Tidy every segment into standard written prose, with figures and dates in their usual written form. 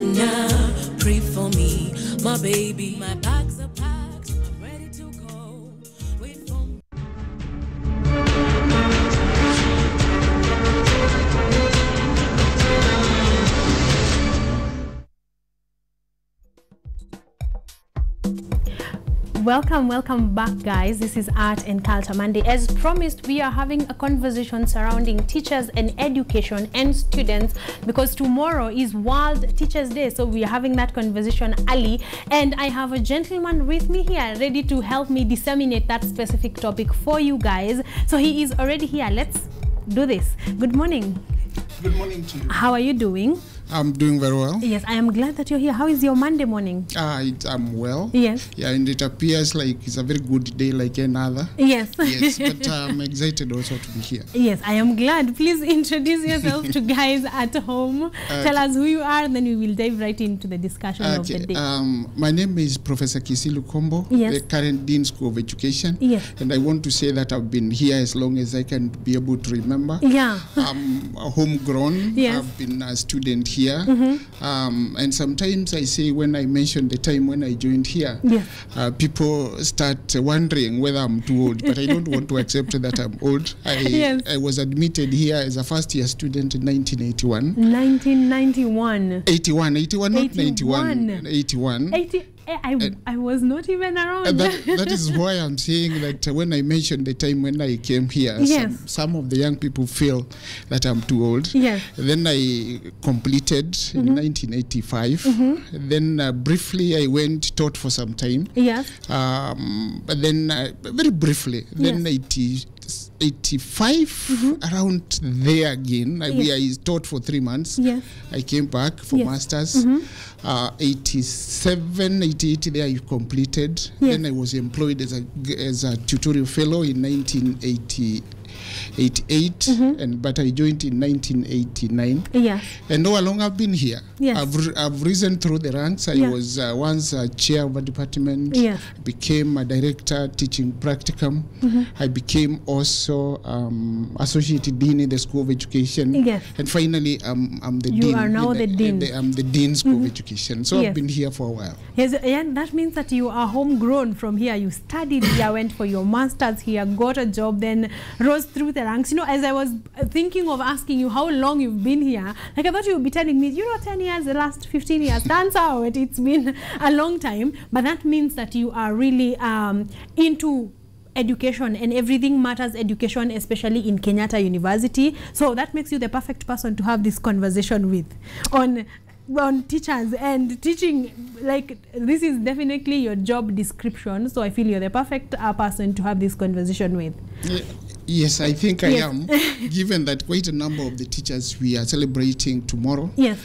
Pray for me, my baby. My bags are packed, I'm ready to go. Wait for me. Welcome back, guys. This is Art and Culture Monday. As promised, we are having a conversation surrounding teachers and education and students, because tomorrow is World Teachers Day, so we are having that conversation early, and I have a gentleman with me here ready to help me disseminate that specific topic for you guys. So he is already here. Let's do this. Good morning. Good morning to you. How are you doing? I'm doing very well. Yes, I am glad that you're here. How is your Monday morning? I'm well. Yes. Yeah, and it appears like it's a very good day like another. Yes. Yes, but I'm excited also to be here. Yes, I am glad. Please introduce yourself to guys at home. Tell us who you are, and then we will dive right into the discussion of the day. My name is Professor Kisilu Kombo, yes, the current Dean School of Education. Yes. And I want to say that I've been here as long as I can be able to remember. Yeah. I'm homegrown. Yes. I've been a student here. Mm-hmm. And sometimes I say, when I mention the time when I joined here, yes, people start wondering whether I'm too old, but I don't want to accept that I'm old. Yes. I was admitted here as a first-year student in 1981. 1991. 81, not 81. 91. 81. 80. I was not even around. That is why I'm saying that when I mentioned the time when I came here, yes, some of the young people feel that I'm too old. Yes. Then I completed in 1985. Mm-hmm. Then briefly I went, taught for some time. Yes. But then very briefly, then yes, 85, around there again. Yes. I taught for 3 months. Yes. I came back for yes, masters. 87, 88 there I completed. Yes. Then I was employed as a tutorial fellow in 1988, but I joined in 1989. Yes. And all along I've been here. Yes. I've risen through the ranks. I yes, was once a chair of a department. Yes. Became a director teaching practicum. I became also associate dean in the School of Education. Yes. And finally I'm the you dean. You are now the dean. I'm the Dean School of Education. So yes, I've been here for a while. Yes, and that means that you are homegrown from here. You studied here, went for your masters here, got a job, then rose through the ranks. You know, as I was thinking of asking you how long you've been here, like I thought you would be telling me, 10 years, the last 15 years. Turns out it's been a long time, but that means that you are really into education, and everything matters education, especially in Kenyatta University. So that makes you the perfect person to have this conversation with on teachers and teaching. Like, this is definitely your job description, so I feel you're the perfect person to have this conversation with. Yes, I think yes, I am, given that quite a number of the teachers we are celebrating tomorrow, yes,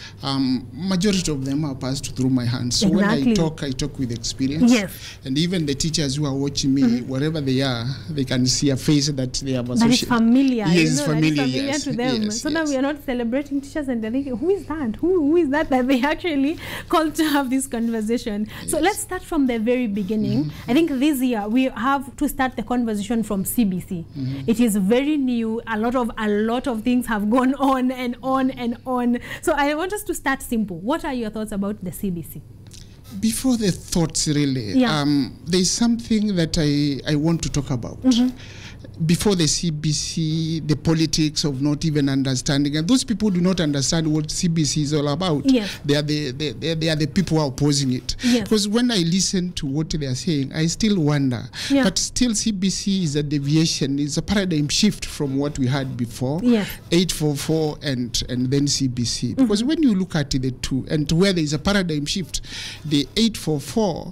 majority of them are passed through my hands. So exactly, when I talk with experience. Yes. And even the teachers who are watching me, wherever they are, they can see a face that they have associated. That is familiar. Yes, familiar, that is familiar yes, to them. yes, so yes, now we are not celebrating teachers and they're thinking, who is that? Who is that they actually called to have this conversation? Yes. So let's start from the very beginning. I think this year we have to start the conversation from CBC. It is very new. A lot of things have gone on and on and on. So I want us to start simple. What are your thoughts about the CBC? Before the thoughts, really, yeah, there's something that I want to talk about. Before the CBC, the politics of not even understanding, and those people do not understand what CBC is all about. Yes. They are the people who are opposing it. Yes. Because when I listen to what they are saying, I still wonder. Yeah. But still, CBC is a deviation, it's a paradigm shift from what we had before. Yes. 844 and then CBC. Because when you look at the two, and where there is a paradigm shift, the 844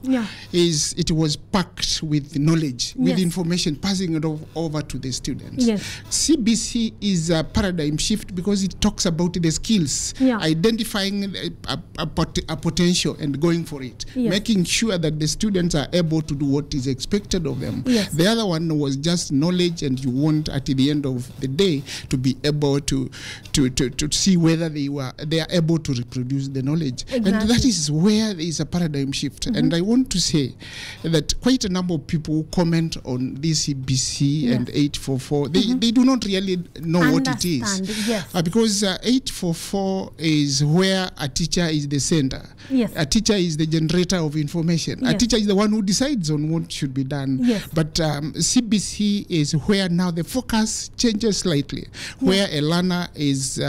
it was packed with knowledge, with information, passing it over to the students. Yes. CBC is a paradigm shift because it talks about the skills, identifying a potential and going for it, making sure that the students are able to do what is expected of them. Yes. The other one was just knowledge, and you want at the end of the day to be able to see whether they are able to reproduce the knowledge. Exactly. And that is where there is a paradigm shift. And I want to say that quite a number of people comment on this CBC and 844, they do not really know what it is. Yes. Because 844 is where a teacher is the center. Yes. A teacher is the generator of information. Yes. A teacher is the one who decides on what should be done. Yes. But CBC is where now the focus changes slightly, where a learner is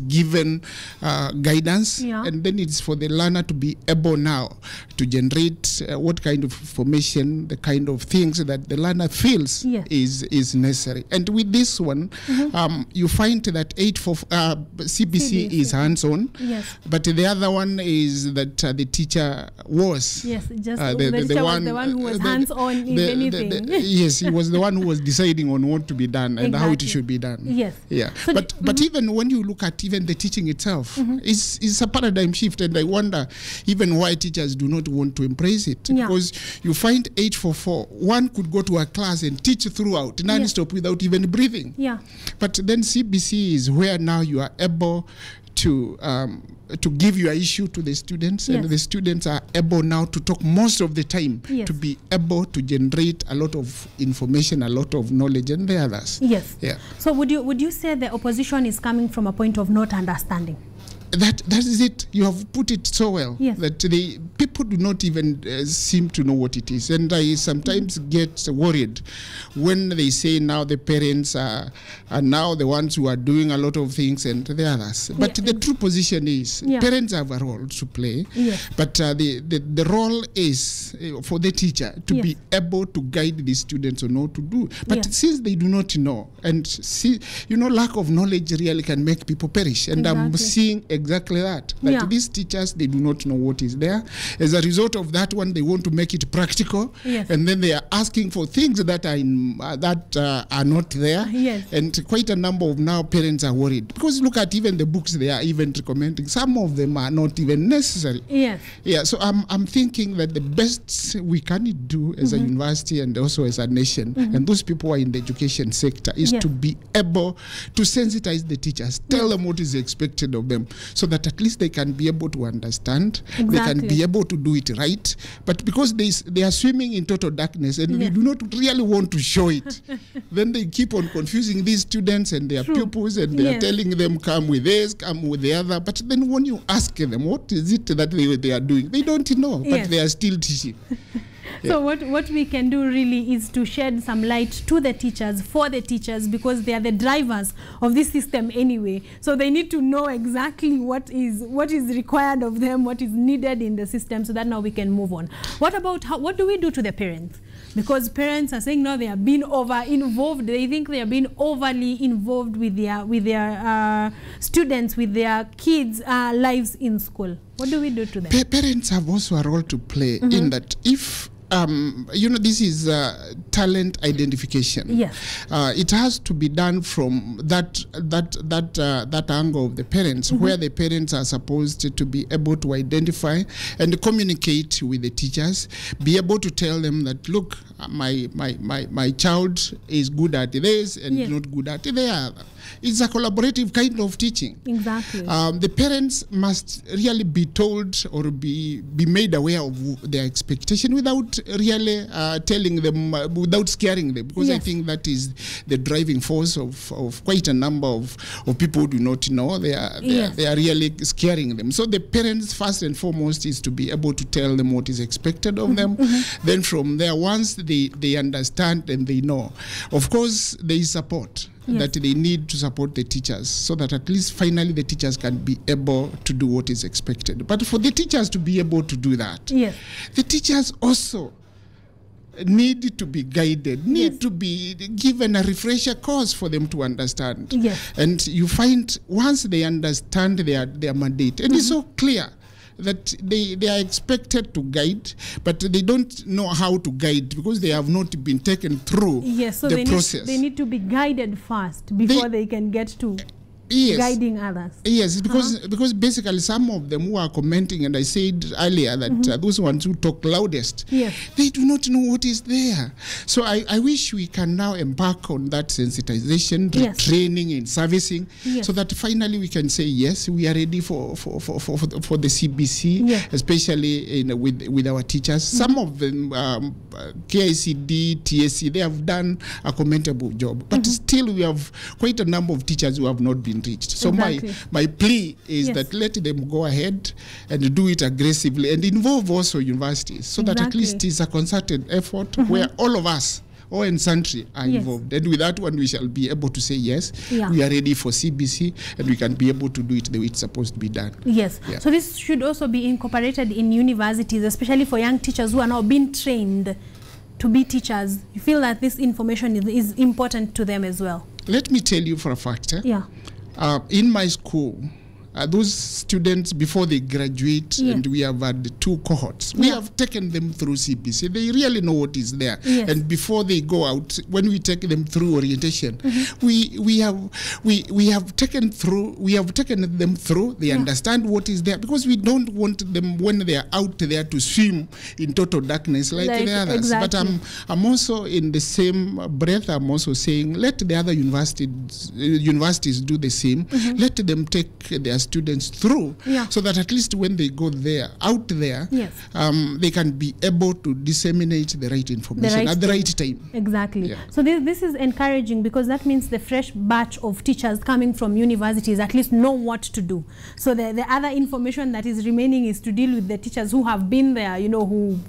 given guidance, and then it's for the learner to be able now to generate what kind of information, the kind of things that the learner feels is necessary. And with this one, you find that CBC is hands-on, but the other one is that the teacher was the one who was hands-on in anything. Yes, he was the one who was deciding on what to be done and how it should be done. Yes. Yeah. So but even when you look at even the teaching itself, it's a paradigm shift, and I wonder even why teachers do not want to embrace it. Because you find 844, one could go to a class and teach throughout non-stop without even breathing. Yeah. But then CBC is where now you are able to give your issue to the students, and the students are able now to talk most of the time, to be able to generate a lot of information, a lot of knowledge, and the others. Yes. Yeah. So would you say the opposition is coming from a point of not understanding? That is it. You have put it so well. Yes. That the people do not even seem to know what it is, and I sometimes get worried when they say now the parents are now the ones who are doing a lot of things and the others. But the true position is parents have a role to play. Yes. But the role is for the teacher to be able to guide the students on what to do. But since they do not know, and lack of knowledge really can make people perish. And I'm seeing exactly that these teachers, they do not know what is there. As a result of that one, they want to make it practical, and then they are asking for things that are not there. And quite a number of now parents are worried, because look at even the books they are even recommending, some of them are not even necessary. So I'm thinking that the best we can do as a university and also as a nation, and those people who are in the education sector, is to be able to sensitize the teachers, tell them what is expected of them, so that at least they can be able to understand, they can be able to do it right. But because they are swimming in total darkness, and we do not really want to show it, then they keep on confusing these students and their pupils, and they are telling them, come with this, come with the other. But then when you ask them, what is it that they are doing, they don't know, but they are still teaching. So what we can do really is to shed some light to the teachers, for the teachers, because they are the drivers of this system anyway. So they need to know exactly what is required of them, what is needed in the system, so that now we can move on. What about what do we do to the parents? Because parents are saying now they are being over-involved. They think they are being overly involved with their students, with their kids' lives in school. What do we do to them? Parents have also a role to play in that. If this is talent identification. Yes. It has to be done from that angle of the parents, where the parents are supposed to be able to identify and communicate with the teachers, be able to tell them that, look, my child is good at this and not good at the other. It's a collaborative kind of teaching. Exactly. The parents must really be told or be made aware of their expectation without really telling them, without scaring them, because I think that is the driving force of quite a number of people who do not know. They are really scaring them. So the parents, first and foremost, is to be able to tell them what is expected of them. Then from there, once they understand and they know, of course, there is support. That they need to support the teachers, so that at least finally the teachers can be able to do what is expected. But for the teachers to be able to do that, the teachers also need to be guided, need to be given a refresher course for them to understand. And you find once they understand their mandate, and it's so clear that they are expected to guide, but they don't know how to guide because they have not been taken through so the process. They need to be guided first before they can get to guiding others. Yes, because basically some of them who are commenting, and I said earlier that those ones who talk loudest, they do not know what is there. So I wish we can now embark on that sensitization, training and servicing, so that finally we can say, yes, we are ready for the CBC, especially with our teachers. Some of them, KICD, TSC, they have done a commendable job, but still we have quite a number of teachers who have not been reached. So my plea is that let them go ahead and do it aggressively and involve also universities, so that at least it's a concerted effort where all of us, all and sundry, are involved. And with that one, we shall be able to say, yes, we are ready for CBC, and we can be able to do it the way it's supposed to be done. Yes. So this should also be incorporated in universities, especially for young teachers who are now being trained to be teachers. You feel that this information is important to them as well? Let me tell you for a fact. In my school, those students, before they graduate, and we have had 2 cohorts, we have taken them through CBC. They really know what is there. And before they go out, when we take them through orientation, we have taken them through. They understand what is there, because we don't want them when they are out there to swim in total darkness like the others. But I'm also in the same breath, I'm also saying, let the other universities do the same. Let them take their students through, so that at least when they go out there, they can be able to disseminate the right information at the right time. Exactly. So this is encouraging, because that means the fresh batch of teachers coming from universities at least know what to do. So the other information that is remaining is to deal with the teachers who have been there, you know, who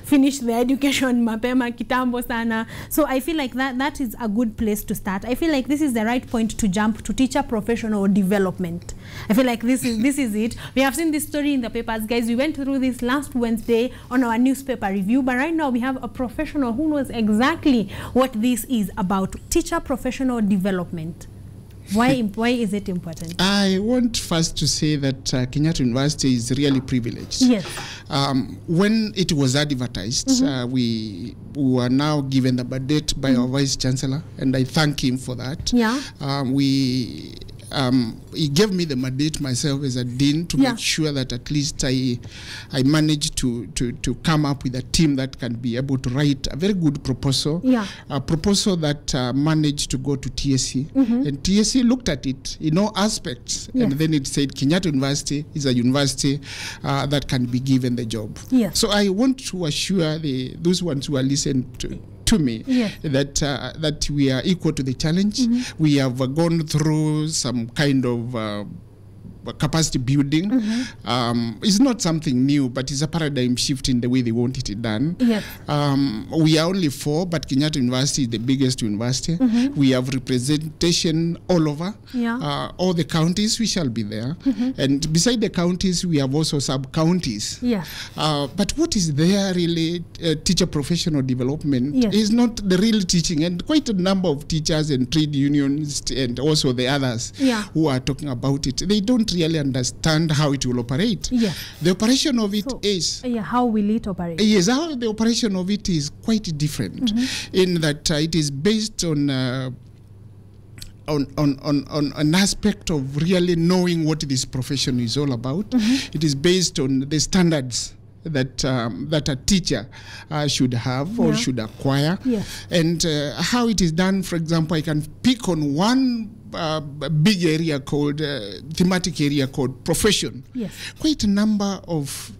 finished their education mapema kitambo sana. So I feel like that is a good place to start. I feel like this is the right point to jump to teacher professional development. I feel like this is it. We have seen this story in the papers, guys. We went through this last Wednesday on our newspaper review, but right now we have a professional who knows exactly what this is about. Teacher professional development. Why is it important? I want first to say that Kenyatta University is really privileged. Yes. When it was advertised, we were now given the mandate by our Vice Chancellor, and I thank him for that. He gave me the mandate myself as a dean to make sure that at least I managed to come up with a team that can be able to write a very good proposal, a proposal that managed to go to TSC, and TSC looked at it in all aspects, and then it said Kenyatta University is a university that can be given the job. So I want to assure those ones who are listening to me that we are equal to the challenge. We have gone through some kind of capacity building. It's not something new, but it's a paradigm shift in the way they want it done. We are only 4, but Kenyatta University is the biggest university. We have representation all over. All the counties, we shall be there. And beside the counties, we have also sub-counties. But what is there really, teacher professional development, is not the real teaching. And quite a number of teachers and trade unions and also the others who are talking about it, they don't really understand how it will operate. The operation of it is... how will it operate? Yes, how the operation of it is quite different in that it is based on an aspect of really knowing what this profession is all about. It is based on the standards that a teacher should have or should acquire. And how it is done, for example, I can pick on one big area called, thematic area called profession. Quite a number of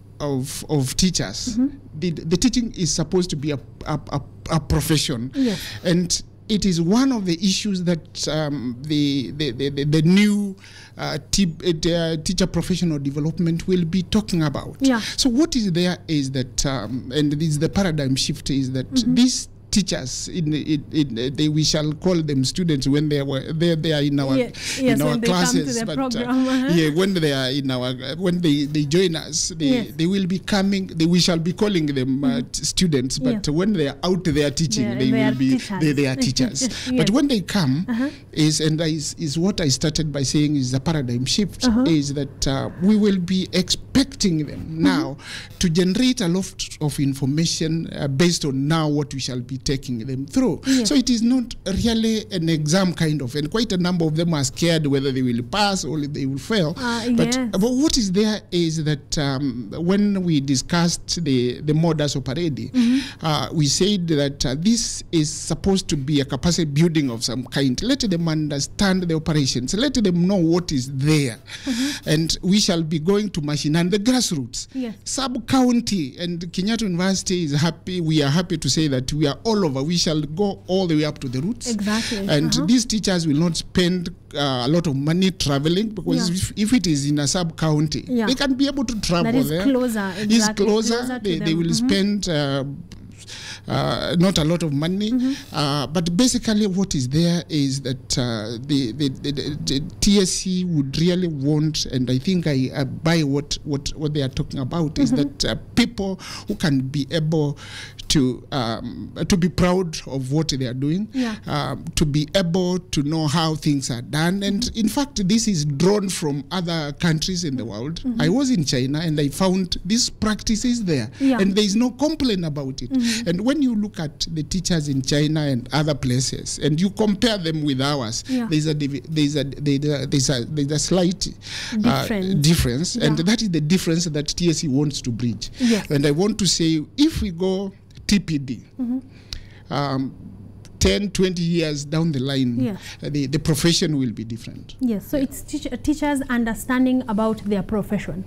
teachers. The teaching is supposed to be a profession. And it is one of the issues that the new teacher professional development will be talking about. So what is there is that, and this is the paradigm shift, is that these teachers, we shall call them students when they are in our classes, but when they are in our, when they join us, they will be coming. We shall be calling them students, but when they are out there teaching, they will be they are teachers. But when they come, is what I started by saying is the paradigm shift, is that we will be expecting them now to generate a lot of information based on now what we shall be taking them through. Yes. So it is not really an exam kind of, and quite a number of them are scared whether they will pass or they will fail. But what is there is that when we discussed the modus operandi, we said that this is supposed to be a capacity building of some kind. Let them understand the operations. Let them know what is there. And we shall be going to machine and the grassroots. Yes. Sub-county and Kenyatta University is happy. We are happy to say that we are all over. We shall go all the way up to the roots. Exactly. And these teachers will not spend a lot of money traveling, because if it is in a sub-county, they can be able to travel that is there. Closer. Exactly. It's closer. They will spend not a lot of money, but basically what is there is that the TSC would really want, and I think I buy what they are talking about, is that people who can be able to be proud of what they are doing, to be able to know how things are done. And in fact, this is drawn from other countries in the world. I was in China and I found this practice is there, and there is no complaint about it. And when you look at the teachers in China and other places and you compare them with ours, there's a slight difference, and that is the difference that TSC wants to bridge. And I want to say, if we go TPD, 10, 20 years down the line, the profession will be different. Yes, so it's teachers understanding about their profession.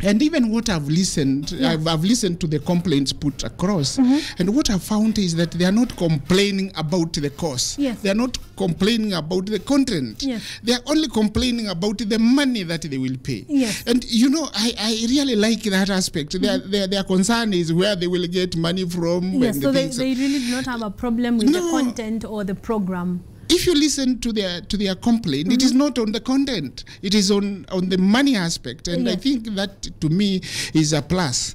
And even what I've listened, I've listened to the complaints put across, and what I've found is that they are not complaining about the course. They are not complaining about the content. They are only complaining about the money that they will pay. And you know, I really like that aspect. Their concern is where they will get money from. So they really do not have a problem with the content or the program. If you listen to their complaint, it is not on the content; it is on the money aspect, and I think that to me is a plus.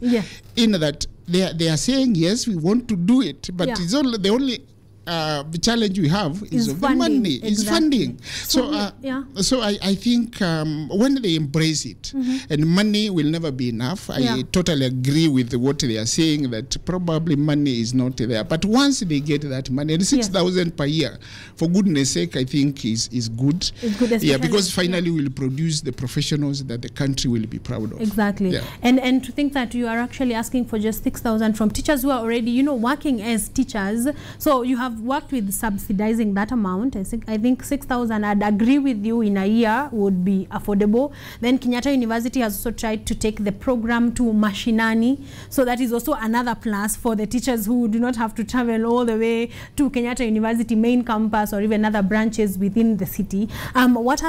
In that they are saying, yes, we want to do it, but it's only the only the challenge we have is of the money, is funding. So I think when they embrace it, and money will never be enough, I totally agree with what they are saying, that probably money is not there. But once they get that money, and 6,000 per year, for goodness sake, I think is good. It's good, because finally we'll produce the professionals that the country will be proud of. Exactly. And to think that you are actually asking for just 6,000 from teachers who are already, you know, working as teachers. So you have worked with subsidizing that amount. I think 6,000, I'd agree with you, in a year would be affordable. Then Kenyatta University has also tried to take the program to mashinani, so that is also another plus for the teachers who do not have to travel all the way to Kenyatta University main campus or even other branches within the city. What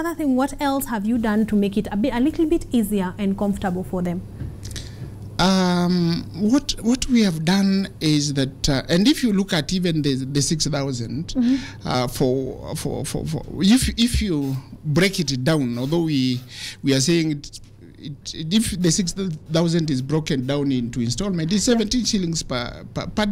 else have you done to make it a little bit easier and comfortable for them? What we have done is that, and if you look at even the 6,000, if you break it down, although we are saying if the 6,000 is broken down into installment, it's 17 shillings per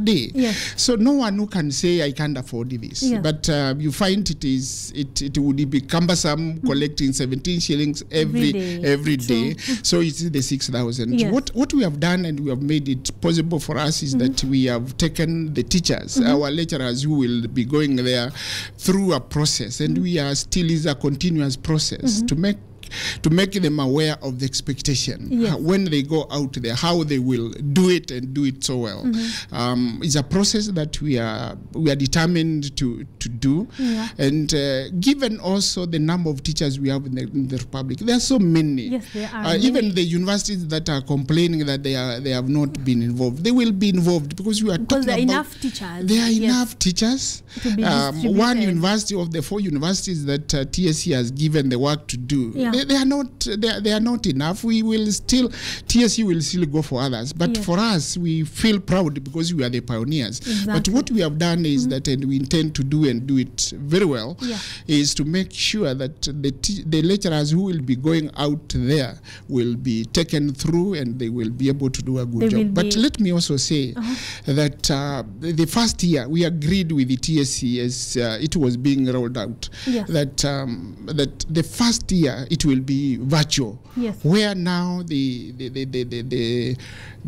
day. So no one who can say I can't afford this. But you find it would be cumbersome collecting 17 shillings every day. So it's the 6,000. What we have done, and we have made it possible for us, is that we have taken the teachers, our lecturers who will be going there, through a process, and we are still is a continuous process to make them aware of the expectation when they go out there, how they will do it and do it so well. It's a process that we are determined to do, and given also the number of teachers we have in the Republic, there are so many. There are even the universities that are complaining that they have not been involved, they will be involved, because we are talking there are about enough teachers. There are enough teachers. To be one university of the 4 universities that TSC has given the work to do, they are not enough. We will still, TSC will still go for others, but for us, we feel proud because we are the pioneers. But what we have done is that, and we intend to do and do it very well, is to make sure that the lecturers who will be going out there will be taken through, and they will be able to do a good job. But let me also say that the first year we agreed with the TSC as it was being rolled out, that the first year it will will be virtual. Yes. Where now the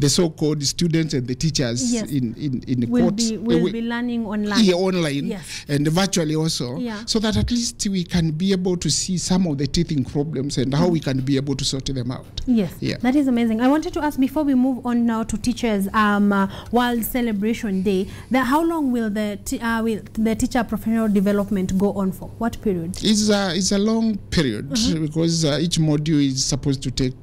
so-called students and the teachers Yes. in the will courts be learning online. Yeah, online. Yes. And virtually also, Yeah. so that at least we can be able to see some of the teething problems and how we can be able to sort them out. Yes, Yeah. that is amazing. I wanted to ask, before we move on now to Teachers World Celebration Day, how long will the teacher professional development go on for? What period? It's a long period because each module is supposed to take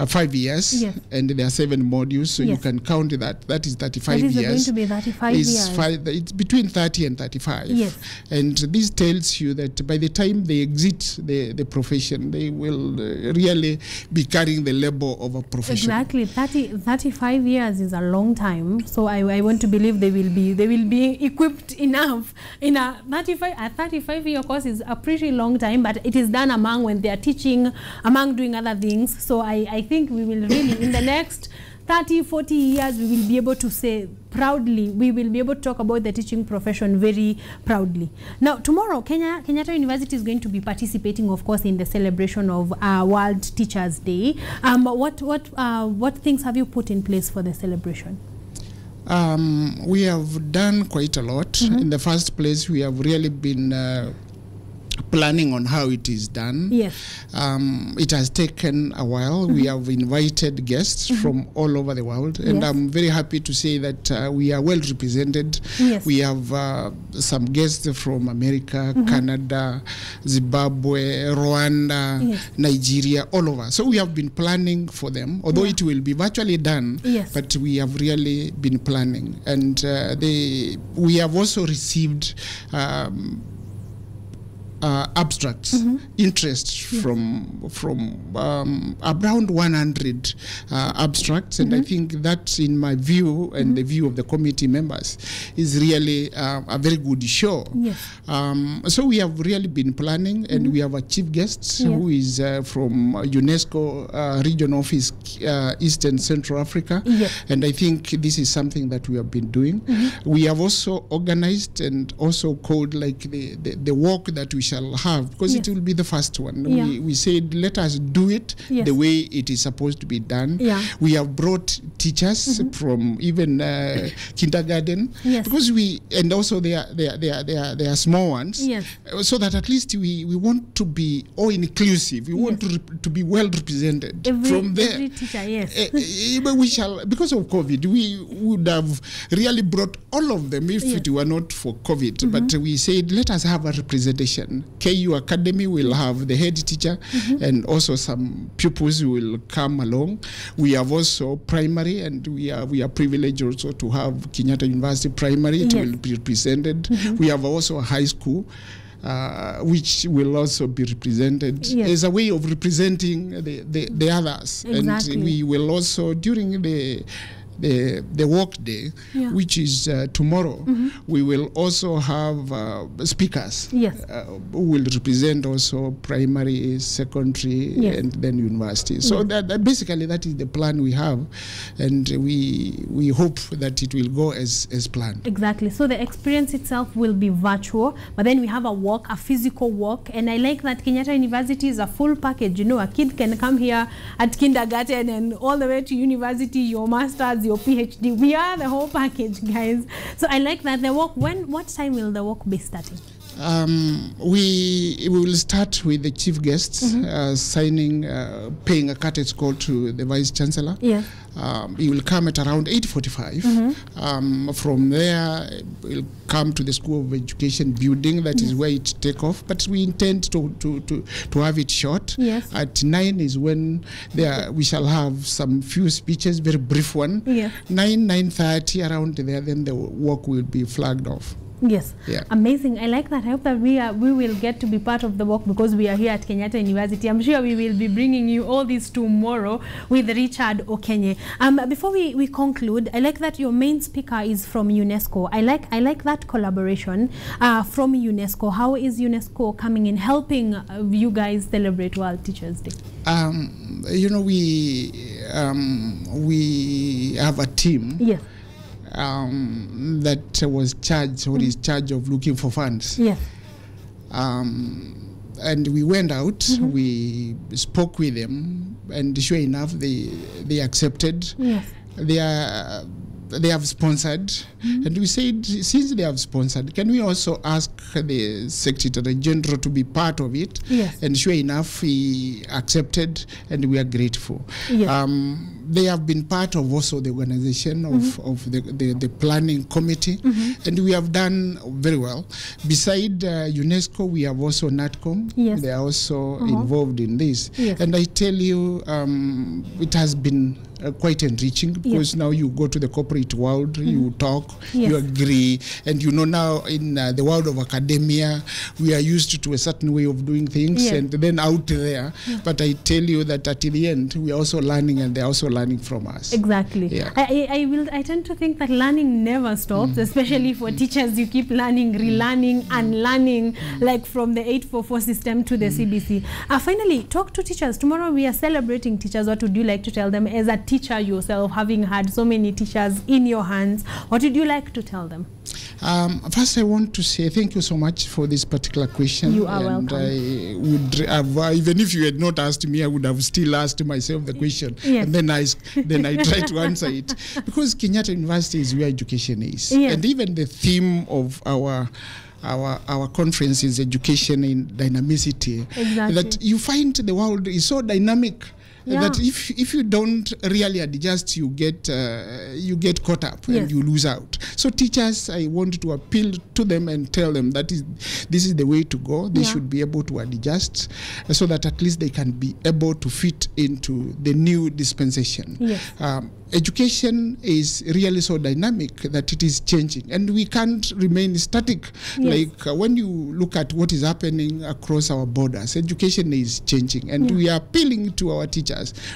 5 years, Yes. and there are 7 modules, so you Yes. can count that. That is 35 That is years. going to be 35 years. It's between 30 and 35. Yes. And this tells you that by the time they exit the profession, they will really be carrying the label of a profession. Exactly. 35 years is a long time. So I want to believe they will be equipped enough. In a 35-year course is a pretty long time, but it is done among when they are teaching, among doing other things. So I think we will really, in the next 30-40 years, we will be able to say proudly, we will be able to talk about the teaching profession very proudly. Now, tomorrow, Kenyatta University is going to be participating, of course, in the celebration of World Teachers Day. What things have you put in place for the celebration? We have done quite a lot. In the first place, we have really been planning on how it is done. Yes. It has taken a while. We have invited guests from all over the world, and Yes. I'm very happy to say that we are well represented. Yes. We have some guests from America, Canada, Zimbabwe, Rwanda, Yes. Nigeria, all over. So we have been planning for them, although it will be virtually done, Yes. but we have really been planning. And we have also received abstracts, interest from around 100 abstracts, and I think that, in my view and the view of the committee members, is really a very good show. Yes. So we have really been planning, and we have a chief guest who is from UNESCO region office, East and Central Africa, Yes. and I think this is something that we have been doing. We have also organized and also called like the walk that we shall have, because Yes. it will be the first one. Yeah. We said, let us do it Yes. the way it is supposed to be done. Yeah. We have brought teachers from even kindergarten, Yes. because and also they are small ones, Yes. so that at least we want to be all inclusive. We want to be well represented from there. Every teacher, yes. But we shall, because of COVID, we would have really brought all of them if it were not for COVID. But we said, let us have a representation. KU Academy will have the head teacher, and also some pupils who will come along. We have also primary, and we are privileged also to have Kenyatta University Primary. It will be represented. We have also a high school, which will also be represented as a way of representing the others. Exactly. And we will also, during the work day, which is tomorrow, we will also have speakers who will represent also primary, secondary, and then university. So that basically that is the plan we have, and we hope that it will go as planned. Exactly. So the experience itself will be virtual, but then we have a physical walk, and I like that Kenyatta University is a full package. You know, a kid can come here at kindergarten and all the way to university, your master's, your PhD. We are the whole package, guys. So I like that. The walk, what time will the walk be starting? We will start with the chief guests signing, paying a courtesy call to the Vice Chancellor. Yes. He will come at around 8:45. From there, we'll come to the School of Education building. That is where it take off. But we intend to have it short. Yes. At 9 is when we shall have some few speeches, very brief one. Yeah. 9:30 around there. Then the walk will be flagged off. Yes. Yeah. Amazing. I like that. I hope that we will get to be part of the walk, because we are here at Kenyatta University. I'm sure we will be bringing you all this tomorrow with Richard Okenye. Before we conclude, I like that your main speaker is from UNESCO. I like that collaboration from UNESCO. How is UNESCO coming in, helping you guys celebrate World Teachers Day? You know, we have a team. Yes. That was charged, or is charged of looking for funds. Yes. and we went out, we spoke with them, and sure enough, they accepted. Yes. They have sponsored, and we said, since they have sponsored, can we also ask the Secretary General to be part of it? Yes. And sure enough, he accepted, and we are grateful. Yes. They have been part of also the organization of the planning committee, and we have done very well. Beside UNESCO, we have also NATCOM. Yes. They are also involved in this. Yes. And I tell you, it has been quite enriching, because now you go to the corporate world, you talk, you agree, and you know now in the world of academia, we are used to a certain way of doing things, and then out there, but I tell you that at the end, we are also learning, and they're also learning from us. Exactly. Yeah. I tend to think that learning never stops, especially for teachers. You keep learning, relearning, and learning, like from the 844 system to the CBC. Finally, talk to teachers. Tomorrow we are celebrating teachers. What would you like to tell them as a teacher yourself, having had so many teachers in your hands? What would you like to tell them? First, I want to say thank you so much for this particular question. You are welcome. I would have, even if you had not asked me, I would have still asked myself the question, and then I try to answer it, because Kenyatta University is where education is, and even the theme of our conference is education in dynamicity. Exactly. That you find the world is so dynamic. That if you don't really adjust, you get caught up and you lose out. So teachers, I want to appeal to them and tell them that this is the way to go. They should be able to adjust, so that at least they can be able to fit into the new dispensation. Yes. Education is really so dynamic that it is changing, and we can't remain static. Like when you look at what is happening across our borders, education is changing, and we are appealing to our teachers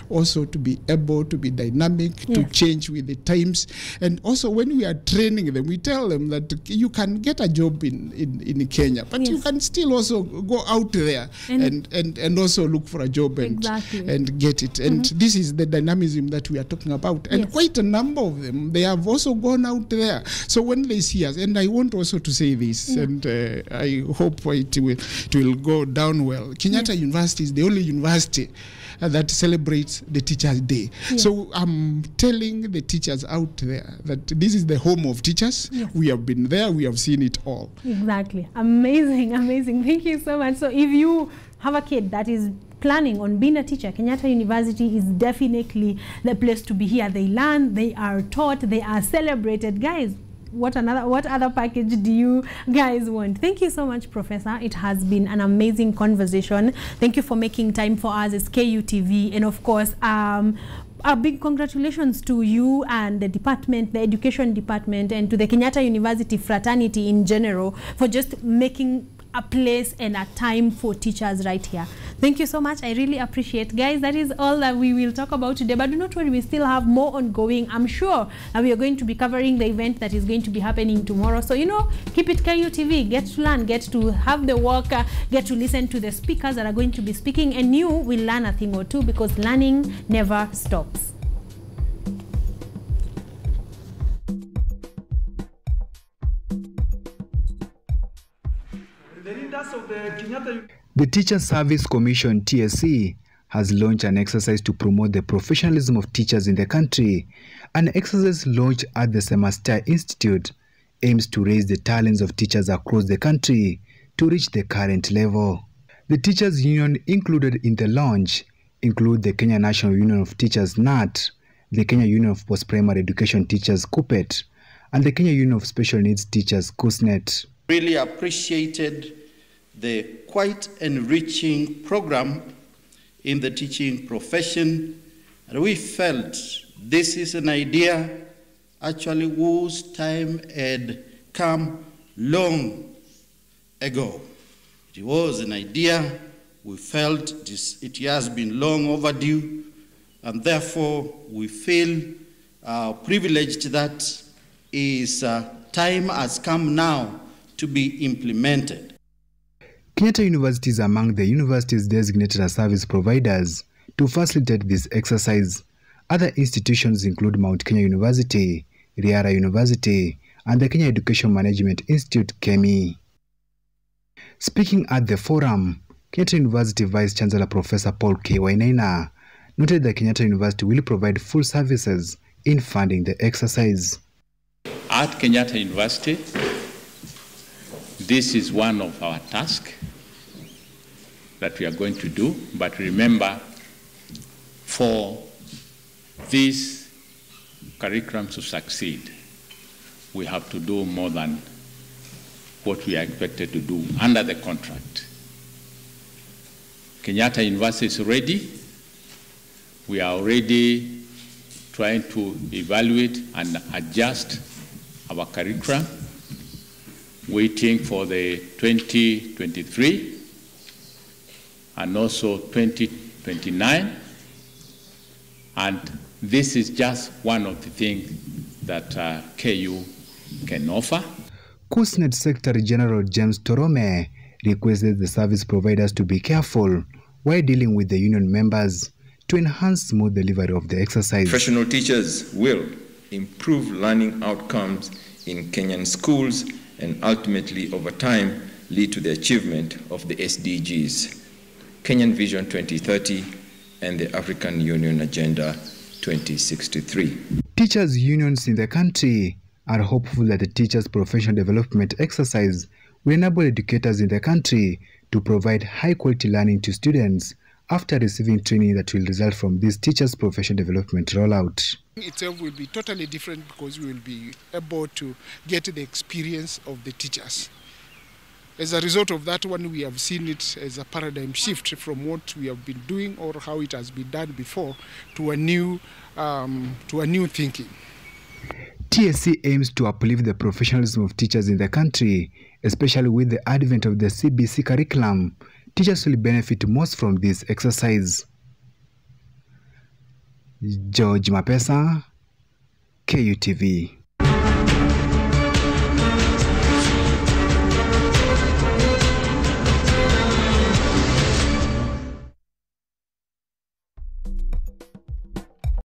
also to be able to be dynamic, to change with the times. And also when we are training them, we tell them that you can get a job in Kenya, but you can still also go out there and also look for a job and get it. And this is the dynamism that we are talking about. And quite a number of them, they have also gone out there. So when they see us, and I want also to say this, and I hope it will go down well. Kenyatta University is the only university that celebrates the Teachers' Day. So I'm telling the teachers out there that this is the home of teachers. We have been there, we have seen it all. Exactly. Amazing, amazing. Thank you so much. So if you have a kid that is planning on being a teacher, Kenyatta University is definitely the place to be here. They learn, they are taught, they are celebrated. Guys, what other package do you guys want? Thank you so much, Professor. It has been an amazing conversation. Thank you for making time for us as KUTV, and of course a big congratulations to you and the department, the education department, and to the Kenyatta University fraternity in general for just making a place and a time for teachers right here. Thank you so much. I really appreciate. Guys, that is all that we will talk about today, but do not worry, we still have more ongoing. I'm sure that we are going to be covering the event that is going to be happening tomorrow. So, you know, keep it KUTV, get to learn, get to have the work, get to listen to the speakers that are going to be speaking, and you will learn a thing or two, because learning never stops. The Teacher Service Commission, TSC, has launched an exercise to promote the professionalism of teachers in the country. An exercise launched at the Semester Institute aims to raise the talents of teachers across the country to reach the current level. The Teachers Union included in the launch include the Kenya National Union of Teachers, NAT, the Kenya Union of Post-Primary Education Teachers, KUPET, and the Kenya Union of Special Needs Teachers, KUSNET. Really appreciated the quite enriching program in the teaching profession, and we felt this is an idea actually whose time had come long ago. It was an idea we felt it has been long overdue, and therefore we feel privileged that time has come now to be implemented. Kenyatta University is among the universities designated as service providers to facilitate this exercise. Other institutions include Mount Kenya University, Riara University, and the Kenya Education Management Institute, KEMI. Speaking at the forum, Kenyatta University Vice Chancellor Professor Paul K. Wainaina noted that Kenyatta University will provide full services in funding the exercise. At Kenyatta University, this is one of our tasks that we are going to do, but remember, for this curriculum to succeed, we have to do more than what we are expected to do under the contract. Kenyatta University is ready. We are already trying to evaluate and adjust our curriculum, waiting for the 2023 and also 2029. And this is just one of the things that KU can offer. KUSNET Secretary General James Torome requested the service providers to be careful while dealing with the union members to enhance smooth delivery of the exercise. Professional teachers will improve learning outcomes in Kenyan schools and ultimately, over time, lead to the achievement of the SDGs, Kenyan Vision 2030 and the African Union Agenda 2063. Teachers' unions in the country are hopeful that the teachers' professional development exercise will enable educators in the country to provide high-quality learning to students after receiving training that will result from this teachers' professional development rollout. Itself will be totally different because we will be able to get the experience of the teachers. As a result of that one, we have seen it as a paradigm shift from what we have been doing or how it has been done before to a new thinking. TSC aims to uplift the professionalism of teachers in the country, especially with the advent of the CBC curriculum. Teachers will benefit most from this exercise. George Mapesa, KUTV.